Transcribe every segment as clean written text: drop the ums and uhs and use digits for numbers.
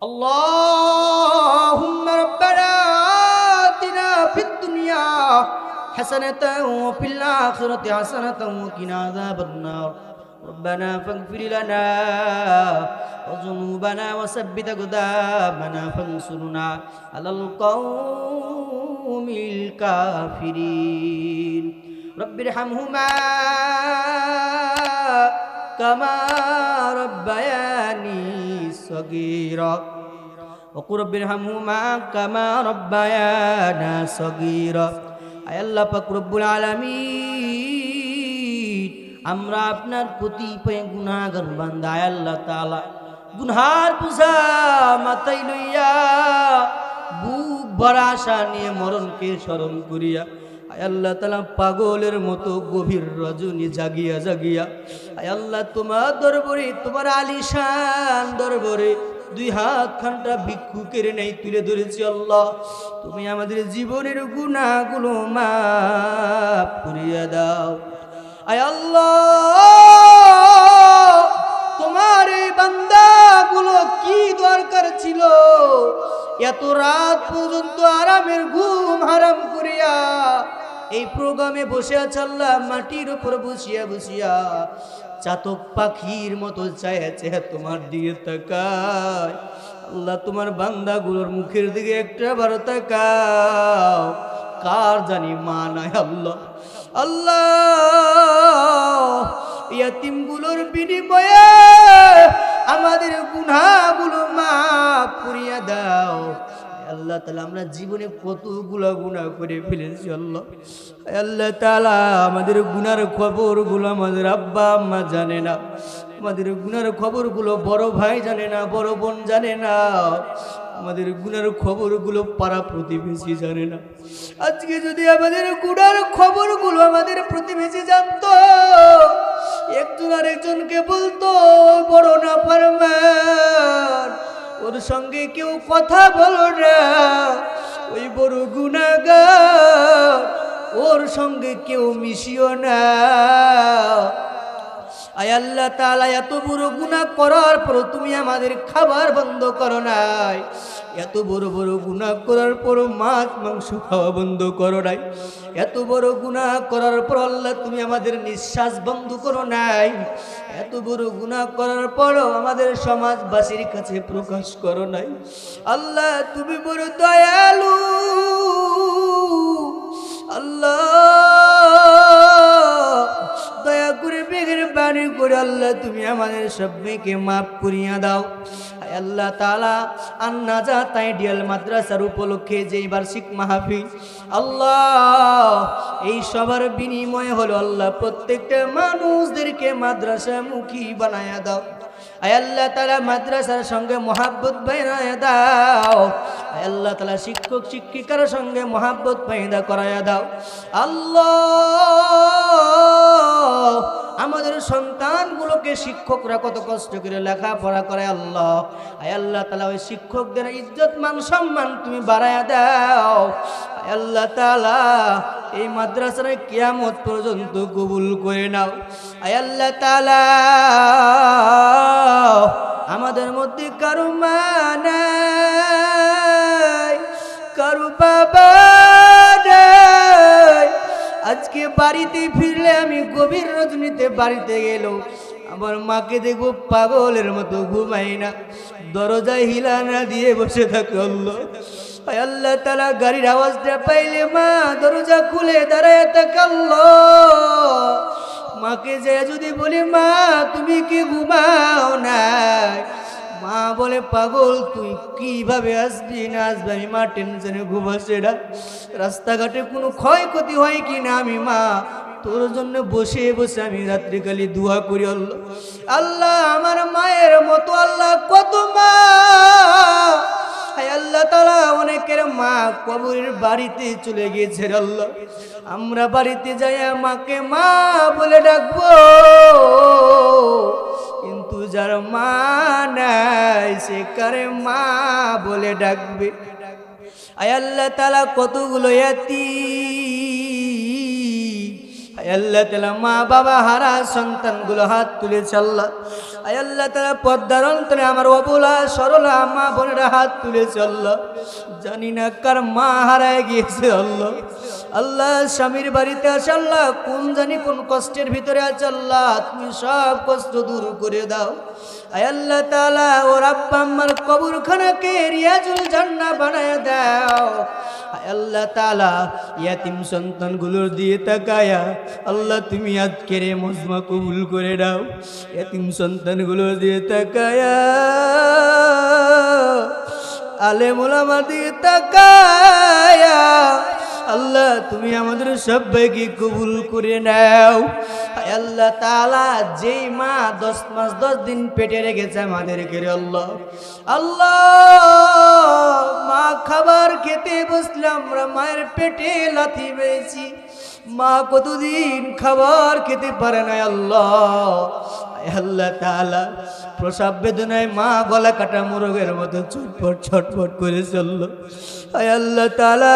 اللهم ربنا آتنا في الدنيا حسنة وفي الآخرة حسنة وقنا عذاب النار. ربنا فاغفر لنا وذنوبنا وثبت أقدامنا فانصرنا على القوم الكافرين. رب ارحمهما كما ربياني صغيرا وقل رب ارحمهما كما ربيانا صغيرا. আয় আল্লাহ পাক রব্বুল আলামিন, আমরা আপনার কতিপয় গুনাহগার বান্দা। আয় আল্লাহ তাআলা, গুনহার বোঝা মাথায় লইয়া বুক ভরা আশা নিয়ে মরণকে স্মরণ করিয়া আয় আল্লাহ তাআলা পাগলের মতো গভীর রজনী জাগিয়া জাগিয়া আয় আল্লাহ তোমার দরবারে, তোমার আলিশান দরবারে দুই হাত খানটা ভিক্ষুকের নেই তুলে ধরেছি। আল্লাহ, তুমি আমাদের জীবনের গুনাহগুলো মাফ করিয়া দাও। আয় আল্লাহ, তোমার এই বান্দাগুলো কি দরকার ছিল এত রাত পর্যন্ত আরামের ঘুম হারাম করিয়া এই প্রোগ্রামে বসে আছে। আল্লাহ, মাটির উপর বসিয়া বসিয়া চাতক পাখির মতো চায়া চায়া তোমার দিকে তাকায়। আল্লাহ, তোমার বান্দাগুলোর মুখের দিকে একটা বার তাকাও। কার জানি মা নাই আল্লাহ। আল্লাহ, ইয়াতিমগুলোর বিনিময়ে আমাদের গুনাহগুলো মাফ করিয়া দাও। আল্লাহ তাআলা, আমরা জীবনে কতগুলো গুনাহ করে ফেলেছি আল্লাহ। আল্লাহ তাআলা, আমাদের গুনার খবরগুলো আমাদের আব্বা আম্মা জানে না, আমাদের গুনার খবরগুলো বড় ভাই জানে না, বড় বোন জানে না, আমাদের গুনার খবরগুলো পাড়া প্রতিবেশী জানে না। আজকে যদি আমাদের গুনার খবরগুলো আমাদের প্রতিবেশী জানতো, একজন আরেকজনকে বলতো বড় নাফরমান, ওর সঙ্গে কেউ কথা বলো না, ওই বড় গুনাহগার, ওর সঙ্গে কেউ মিশিও না। আয় আল্লাহ তাআলা, এত বড় গুনাহ করার পর তুমি আমাদের খাবার বন্ধ করো নাই, এত বড় বড় গুনাহ করার পর মাছ মাংস খাওয়া বন্ধ করো নাই, এত বড় গুনাহ করার পর আল্লাহ তুমি আমাদের নিঃশ্বাস বন্ধ করো নাই, এত বড় গুনাহ করার পরও আমাদের সমাজবাসীর কাছে প্রকাশ করো নাই। আল্লাহ, তুমি বড় দয়ালু। আল্লাহ, দয়া করে বেগের বাণী করে আল্লাহ তুমি আমাদের সবাইকে মাফ করিয়া দাও। আল্লাহ তাআলা, আন-নাজাত আইডিয়াল মাদ্রাসার উপলক্ষে যে বার্ষিক মাহফিল, আল্লাহ এই সবার বিনিময় হলো আল্লাহ প্রত্যেকটা মানুষদেরকে মাদ্রাসামুখী বানায়া দাও। আয় আল্লাহ তাআলা, মাদ্রাসার সঙ্গে মহাব্বত বানায়া দাও। আয় আল্লাহ তাআলা, শিক্ষক শিক্ষিকার সঙ্গে মহাব্বত পয়দা করায়া দাও। আল্লাহ, আমাদের সন্তানগুলোকে শিক্ষকরা কত কষ্ট করে লেখাপড়া করে আল্লাহ। আয় আল্লাহ তাআলা, ওই শিক্ষকদের ইজ্জত মান সম্মান তুমি বাড়ায়া দাও। আয় আল্লাহ তাআলা, এই মাদ্রাসার কিয়ামত পর্যন্ত কবুল করে নাও। আয় আল্লাহ তাআলা, আমাদের মধ্যে কারো মা নাই, কারো বাবা নাই। আজকে বাড়িতে ফিরলে আমি গভীর রজনীতে বাড়িতে গেল, আমার মাকে দেখবো পাগলের মতো ঘুমাই না, দরজায় হিলা না দিয়ে বসে থাকে। আল্লাহ, আল্লাহ তাআলা, গাড়ির আওয়াজটা পাইলে মা দরজা খুলে দাঁড়ায় থাকে। আল্লাহ, মাকে যায় যদি বলি মা তুমি কি ঘুমাও না, মা বলে পাগল তুই কিভাবে আসবি না আসবি, আমি মা টেনশনে ঘুমাচ্ছে না। রাস্তাঘাটে কোনো ক্ষয়ক্ষতি হয় কি না, আমি মা তোর জন্য বসে বসে আমি রাত্রিকালী দোয়া করি। আল্লাহ, আল্লাহ আমার মায়ের মতো আল্লাহ কত মা। আল্লাহ তাআলা, অনেকের মা কবরের বাড়িতে চলে গিয়েছে। আল্লাহ, আমরা বাড়িতে যাইয়া মাকে মা বলে ডাকবো, কিন্তু যার মা নাই সে কারে মা বলে ডাকবে। আয় আল্লাহ তাআলা, কতগুলো ইয়াতীম, আয় আল্লাহ তাআলা, মা বাবা হারা সন্তানগুলো হাত তুলেছে। আল্লাহ, আয় আল্লাহ তাআলা পদ্মার অন্তরে আমার অবলা সরলা মা বোনেরা হাত তুলেছে আল্লাহ, জানি না কার মা হারায় গিয়েছে আল্লাহ। আল্লাহ স্বামীর বাড়িতে আছে আল্লাহ, কোন জানি কোন কষ্টের ভিতরে আছে আল্লাহ, তুমি সব কষ্ট দূর করে দাও। আয় আল্লাহ তাআলা ওর আব্বা আম্মার কবরখানাকে রিয়াজুল জান্নাহ বানায় দাও। আয় আল্লাহ তাআলা ইয়াতিম সন্তানগুলোর দিয়ে তাকায়া আল্লাহ তুমি আজকের এই মজমা কবুল করে দাও। ইয়াতিম সন্তানগুলোর দিয়ে তাকায়া আলেম ওলামা দিয়ে তাকায়া আল্লাহ তুমি আমাদের সবাইকে কবুল করে নাও। আল্লাহ তাআলা যেই মা 10 মাস 10 দিন পেটে রেখেছে আমাদেরকে রে আল্লাহ, আল্লাহ মা খাবার খেতে বসলে আমরা মায়ের পেটে লাথি মেরেছি, মা কতদিন খাবার খেতে পারে না আল্লাহ। আল্লাহ তাআলা প্রসব বেদনায় মা গলা কাটা মোরগের মতো ছটফট ছটফট করে চলল। আল্লাহ তাআলা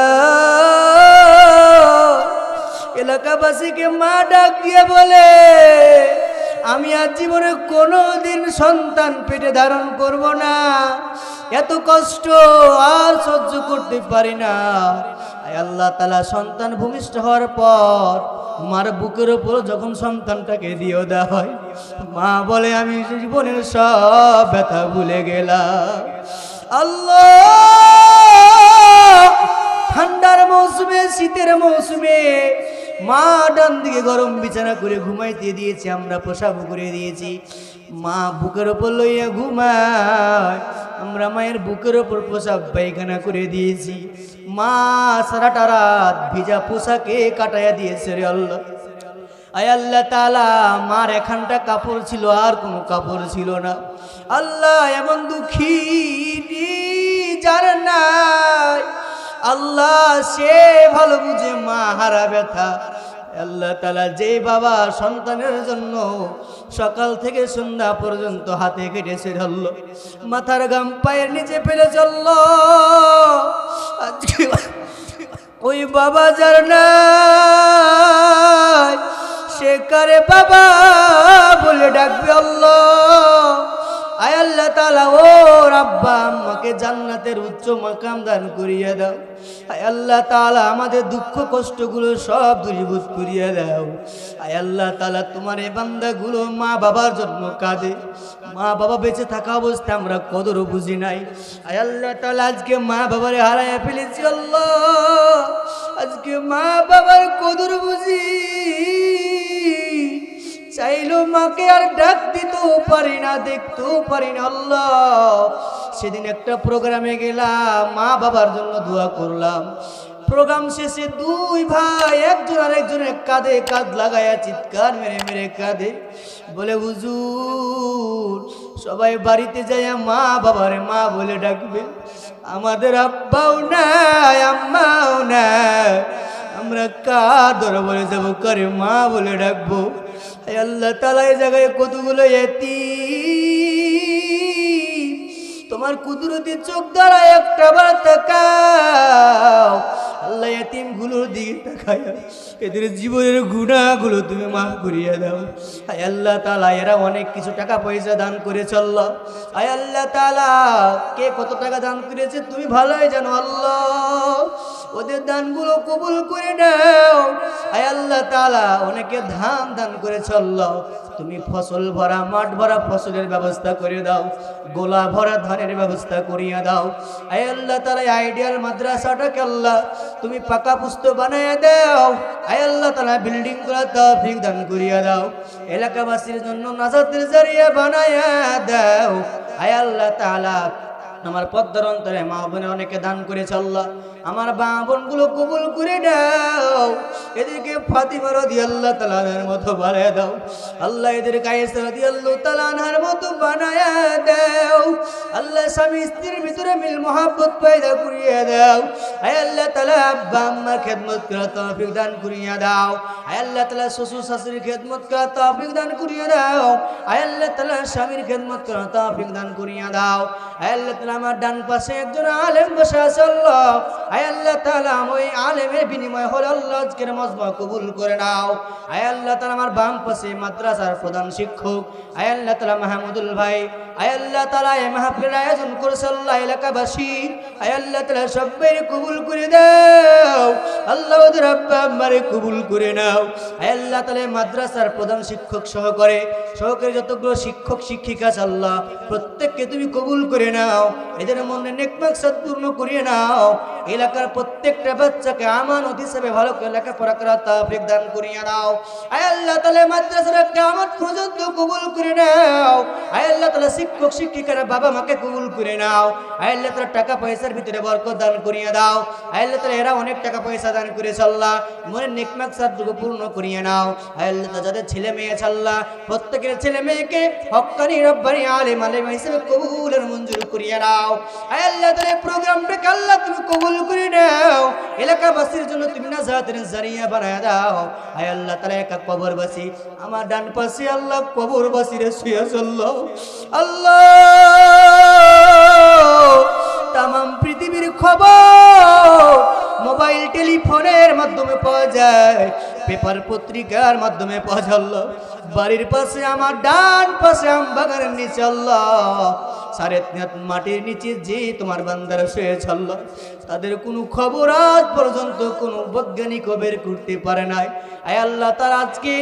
এলাকাবাসীকে মা ডাক দিয়ে বলে আমি আজ জীবনে কোনোদিন সন্তান পেটে ধারণ করব না, এত কষ্ট আর সহ্য করতে পারি না। আল্লাহ তাআলা সন্তান ভূমিষ্ঠ হওয়ার পর মার বুকের উপর যখন সন্তানটাকে দিয়ে দেওয়া হয়, মা বলে আমি জীবনের সব ব্যথা ভুলে গেলাম। আল্লাহ ঠান্ডার মৌসুমে শীতের মৌসুমে মা ডান দিকে গরম বিছানা করে ঘুমাইতে দিয়েছি, আমরা প্রসাব করে দিয়েছি, মা বুকের ওপর লইয়া ঘুমায়, আমরা মায়ের বুকের ওপর প্রসাব পায়খানা করে দিয়েছি, মা সারাটা রাত ভিজা পোশাকে কাটাইয়া দিয়েছে রে আল্লাহ। আয় আল্লাহ তাআলা মার এখানটা কাপড় ছিল আর কোনো কাপড় ছিল না। আল্লাহ এমন দুঃখী যার নাই আল্লাহ সে ভালো বুঝে মা হারা ব্যথা। আল্লাহ তাআলা যে বাবা সন্তানের জন্য সকাল থেকে সন্ধ্যা পর্যন্ত হাতে কেটেছে ধরল, মাথার গাম পায়ের নিচে ফেলে চলল, আজকে ওই বাবা যার নাই সে কারে বাবা বলে ডাকবে আল্লাহ। আয় আল্লাহ তাআলা ও আব্বা আম্মাকে জান্নাতের উচ্চ মাকাম দান করিয়ে দাও। আয় আল্লাহ তাআলা আমাদের দুঃখ কষ্টগুলো সব দূরীভূত করিয়ে দাও। আয় আল্লাহ তাআলা তোমার এই বান্দাগুলো মা বাবার জন্য কাঁদে, মা বাবা বেঁচে থাকা অবস্থায় আমরা কদর বুঝি নাই। আয় আল্লাহ তাআলা আজকে মা বাবারে হারায় ফেলেছি আল্লাহ, আজকে মা বাবার কদর বুঝি, চাইলো মাকে আর ডাক দিতেও পারি না, দেখতেও পারি না আল্লাহ। সেদিন একটা প্রোগ্রামে গেলাম, মা বাবার জন্য দোয়া করলাম, প্রোগ্রাম শেষে দুই ভাই একজন আরেকজনের কাঁধে কাঁধ লাগায়া চিৎকার মেরে মেরে কাঁদে, বলে হুজুর সবাই বাড়িতে যাইয়া মা বাবারে মা বলে ডাকবে, আমাদের আব্বাও নাই আম্মাও নাই, আমরা কার দরবারে যাবো কারে মা বলে ডাকবো। আল্লাহ তাআলা এই জায়গায় কতগুলো ইয়াতীম তোমার কুদরতি চোখ দ্বারা একটা বার তাকাও আল্লাহ, ইয়াতীম গুলোর দিকে তাকায়া এদের জীবনের গুনাহগুলো তুমি মাফ করিয়ে দাও। আয় আল্লাহ তাআলা এরা অনেক কিছু টাকা পয়সা দান করেছে আল্লাহ, আয় আল্লাহ তাআলা কে কত টাকা দান করেছে তুমি ভালোই জানো আল্লাহ, ওদের দানগুলো কবুল করে নাও। আয় আল্লাহ তাআলা অনেকে ধান দান করেছে আল্লাহ, তুমি ফসল ভরা মাঠ ভরা ফসলের ব্যবস্থা করে দাও, গোলা ভরা ধানের ব্যবস্থা করিয়া দাও। আয় আল্লাহ তাআলা আইডিয়াল মাদ্রাসাটাকে আল্লাহ তুমি পাকা পুস্ত বানাইয়া দাও। আয় আল্লাহ তাআলা বিল্ডিং করার তৌফিক দান করিয়া দাও, এলাকাবাসীর জন্য নাজাতের জরিয়া বানাইয়া দাও। আয় আল্লাহ তাআলা আমার পদ্মার অন্তরে মা বোনে অনেকে দান করেছে আল্লাহ, আমার মা বোনগুলো কবুল করে দাও, এদেরকে ফাতিমা রাদিয়াল্লাহু তাআলা আনহার মতো বানায়া দাও আল্লাহ, এদেরকে আয়েশা রাদিয়াল্লাহু তাআলা আনহার মতো বানায়া দাও আল্লাহ, স্বামী স্ত্রীর ভিতরে মিল মোহাব্বত পয়দা করিয়ে দাও। আয় আল্লাহ তাআলা আব্বা আম্মার খেদমত করার তৌফিক দান করিয়ে দাও। আয় আল্লাহ তাআলা শ্বশুর শাশুড়ির খেদমত করার তৌফিক দান করিয়ে দাও। আয় আল্লাহ তাআলা স্বামীর খেদমত করার তৌফিক দান করিয়ে দাও। আয় আল্লাহ তাআলা তাআলা আমার ডান পাশে একজন আলেম বসে আছে আল্লাহ, আয় আল্লাহ তাআলা ওই আলেমের বিনিময় হলো আল্লাহ আজকের মজমা কবুল করে নাও। আয় আল্লাহ তাআলা আমার বাম পাশে মাদ্রাসার প্রধান শিক্ষক আয় আল্লাহ তাআলা মাহমুদুল ভাই, আয় আল্লাহ তাআলা এই মাহফিলের আয়োজন করেছে আল্লাহ এলাকাবাসী, আয় আল্লাহ তাআলা সবাই কবুল করে দাও আল্লাহ, ওদের আব্বা আম্মারে কবুল করে নাও। আয় আল্লাহ তাআলা মাদ্রাসার প্রধান শিক্ষক সহকারে যতগুলো শিক্ষক শিক্ষিকা আছে আল্লাহ প্রত্যেককে তুমি কবুল করে নাও, এদের মনে নেক মাকসাদ পূর্ণ করিয়ে নাও। এলাকার প্রত্যেকটা বাচ্চাকে আমানত হিসেবে ভালো করে লেখাপড়া করার তৌফিক দান করিয়ে দাও। আয় আল্লাহ তাআলা মাদ্রাসার কিয়ামত পর্যন্ত কবুল করে নাও। আয় আল্লাহ তাআলা শিক্ষক শিক্ষিকারা বাবা মাকে কবুল করে নাও। আয় আল্লাহ তাআলা টাকা পয়সার ভিতরে বরকত দান করিয়ে দাও। আয় আল্লাহ তাআলা এরা অনেক টাকা পয়সা দান করেছে আল্লাহ, মনের নেক মাকসাদগুলো পূর্ণ করিয়ে নাও। আয় আল্লাহ তাআলা যাদের ছেলে মেয়ে আছে আল্লাহ প্রত্যেকের ছেলে মেয়েকে হক্কানি রব্বানি আলেম হিসেবে কবুলের মঞ্জুর করিয়ে নাও। আয় আল্লাহ তাআলা প্রোগ্রামটাকে আল্লাহ তুমি কবুল করে নাও, এলাকাবাসীর জন্য তুমি নাজাতের জারিয়া বানায় দাও। আয় আল্লাহ তাআলা একা কবরবাসী আমার ডান পাশে আল্লাহ কবরবাসীরে শুয়ে আল্লাহ আল্লাহ তামাম পৃথিবীর খবর মোবাইল টেলিফোনের মাধ্যমে পাওয়া যায়, পেপার পত্রিকার মাধ্যমে পাওয়া যায় আল্লাহ। বাড়ির পাশে আমার ডান পাশে আম বাগানের নিচে আল্লাহ সাড়ে মাটির নিচে যে তোমার বান্দারা শুয়েছে আল্লাহ, তাদের কোনো খবর আজ পর্যন্ত কোনো বৈজ্ঞানিক বের করতে পারে নাই। আয় আল্লাহ তার আজকে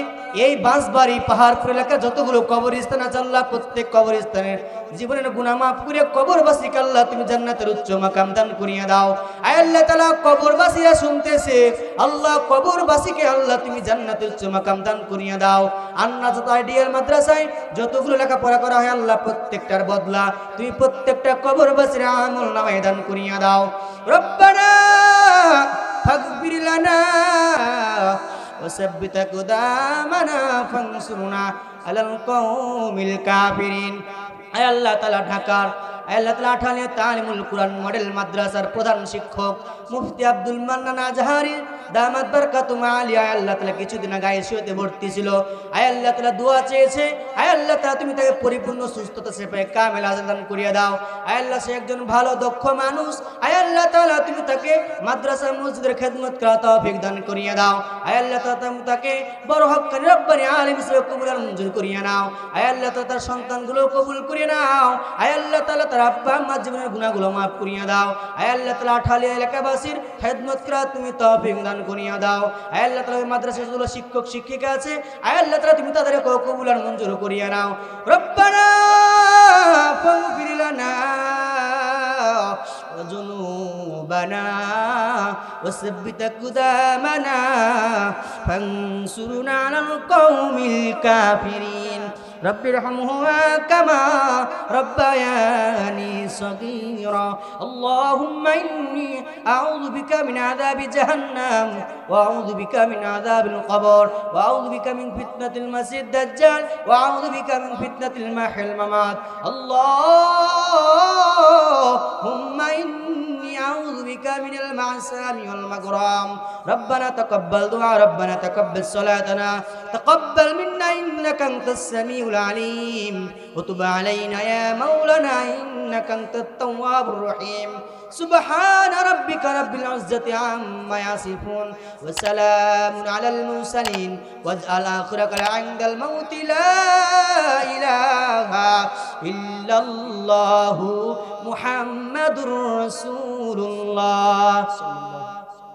এই বাঁশবাড়ি পাহাড়পুর এলাকা যতগুলো কবরস্থান আছে আল্লাহ প্রত্যেক কবরস্থানের জীবনের গুনাহ মাফ করে কবরবাসীকে আল্লাহ তুমি জান্নাতের উচ্চ মাকাম দান করিয়ে দাও। আয় আল্লাহ তাআলা কবরবাসীরা শুনতেছে আল্লাহ, কবরবাসীকে আল্লাহ তুমি জান্নাতের উচ্চ মাকাম দান করিয়ে দাও। আন্নাজাত আইডিয়াল মাদ্রাসায় যতগুলো লেখাপড়া করা হয় আল্লাহ প্রত্যেকটার বদলা তুমি প্রত্যেকটা কবরবাসীর আমল নামায় দান করিয়ে দাও। রব্বানা ফাগফির লানা وثبت أقدامنا فانصرنا على القوم الكافرين। আয় আল্লাহ তাআলা ঢাকার আল্লাহ তাআলা আঠালিয়া তালিমুল কুরআন মডেল মাদ্রাসার প্রধান শিক্ষক মুফতি আব্দুল মান্নান আজহারি দামাত বারকাতুম আলিয়া আল্লাহ তাআলা কিছুদিন আগে আইসিইউতে ভর্তি ছিল। আয় আল্লাহ তাআলা দোয়া চেয়েছে, আয় আল্লাহ তাআলা তুমি তাকে পরিপূর্ণ সুস্থতা সেফে কামেল আজান করিয়ে দাও। আয় আল্লাহ সে একজন ভালো দক্ষ মানুষ, আয় আল্লাহ তাআলা তুমি তাকে মাদ্রাসা মসজিদের খেদমত করার তৌফিক দান করিয়ে দাও। আয় আল্লাহ তাআলা তুমি তাকে বড় হক্কানি রব্বানি আলেম হিসেবে কবুল মঞ্জুর করিয়ে নাও। আয় আল্লাহ তাআলা তার সন্তানগুলো কবুল করিয়ে নাও। আয় আল্লাহ তাআলা তার আব্বা আম্মার জীবনের গুনাহগুলো মাফ করিয়ে দাও। আয় আল্লাহ তাআলা আঠালিয়া এলাকাবাসীর খেদমত করার তুমি তৌফিক দান করিয়ে দাও। আয় আল্লাহ তাআলা মাদ্রাসাগুলো শিক্ষক শিক্ষিকা আছে আয় আল্লাহ তাআলা তুমি তাদের কবুল আর মঞ্জুর করিয়ে নাও। রব্বানা ফাগফির লানা ওয়া যুনুবানা ওয়াসাব্বিত আকদামানা ফানসুরনা আলাল কওমিল কাফিরিন। رب ارحمهما كما ربياني صغيرا اللهم إني أعوذ بك من عذاب جهنم وأعوذ بك من عذاب القبر وأعوذ بك من فتنة المسيح الدجال وأعوذ بك من فتنة المحيا والممات اللهم إني أعوذ بك من المعصام والمغرام ربنا تقبل دعاء ربنا تقبل صلاتنا تقبل منا إنك أنت السميع العليم وتب علينا يا مولانا إنك أنت التواب الرحيم سبحان ربك رب العزة عما يصفون وسلام على المرسلين واجعل آخرك عند الموت لا إله إلا الله محمد رسول الله